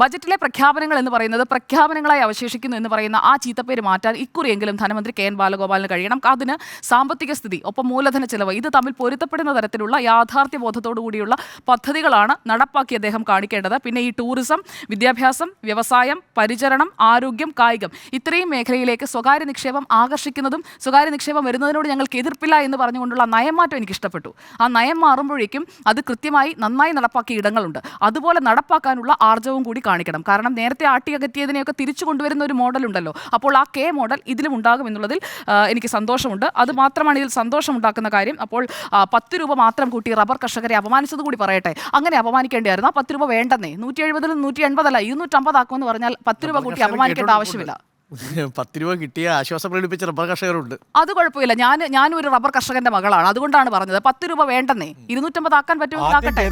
ബജറ്റിലെ പ്രഖ്യാപനങ്ങൾ എന്ന് പറയുന്നത് പ്രഖ്യാപനങ്ങളായി അവശേഷിക്കുന്നു എന്ന് പറയുന്ന ആ ചീത്തപ്പേര് മാറ്റാൻ ഇക്കുറിയെങ്കിലും ധനമന്ത്രി കെ എൻ ബാലഗോപാലിന് കഴിയണം. അതിന് സാമ്പത്തിക സ്ഥിതി ഒപ്പം മൂലധന ചെലവ് ഇത് തമ്മിൽ പൊരുത്തപ്പെടുന്ന തരത്തിലുള്ള യാഥാർത്ഥ്യ ബോധത്തോടു കൂടിയുള്ള പദ്ധതികളാണ് നടപ്പാക്കി അദ്ദേഹം കാണിക്കേണ്ടത്. പിന്നെ ഈ ടൂറിസം, വിദ്യാഭ്യാസം, വ്യവസായം, പരിചരണം, ആരോഗ്യം, കായികം ഇത്രയും മേഖലയിലേക്ക് സ്വകാര്യ നിക്ഷേപം ആകർഷിക്കുന്നതും സ്വകാര്യ നിക്ഷേപം വരുന്നതിനോട് ഞങ്ങൾക്ക് എതിർപ്പില്ല എന്ന് പറഞ്ഞുകൊണ്ടുള്ള നയംമാറ്റം എനിക്ക് ഇഷ്ടപ്പെട്ടു. ആ നയം മാറുമ്പോഴേക്കും അത് കൃത്യമായി നന്നായി നടപ്പാക്കിയ ഇടങ്ങളുണ്ട്. അതുപോലെ നടപ്പാക്കാനുള്ള ആർജവും കൂടി കാണിക്കണം. കാരണം നേരത്തെ ആട്ടിയകറ്റിയതിനെയൊക്കെ തിരിച്ചു കൊണ്ടുവരുന്ന ഒരു മോഡൽ ഉണ്ടല്ലോ. അപ്പോൾ ആ കെ മോഡൽ ഇതിലും ഉണ്ടാകും എന്നുള്ളതിൽ എനിക്ക് സന്തോഷമുണ്ട്. അത് മാത്രമാണ് ഇതിൽ സന്തോഷമുണ്ടാക്കുന്ന കാര്യം. അപ്പോൾ 10 രൂപ മാത്രം കൂട്ടി റബ്ബർ കർഷകരെ അപമാനിച്ചത് കൂടി പറയട്ടെ. അങ്ങനെ അപമാനിക്കേണ്ടിയായിരുന്നു. ആ 10 രൂപ വേണ്ടെന്നേ. 170 180 അല്ല 250 ആക്കുമെന്ന് പറഞ്ഞാൽ 10 രൂപ കൂട്ടി അപമാനിക്കേണ്ട ആവശ്യമില്ല. 10 രൂപ കിട്ടിയ ആശ്വാസം പ്രകടിപ്പിച്ച റബ്ബർ കർഷകരുണ്ട്. അത് കുഴപ്പമില്ല. ഞാനും ഒരു റബ്ബർ കർഷകന്റെ മകളാണ്. അതുകൊണ്ടാണ് പറഞ്ഞത് 10 രൂപ വേണ്ടെന്നേ. 250 ആക്കാൻ പറ്റുമെങ്കിൽ ആക്കട്ടെ.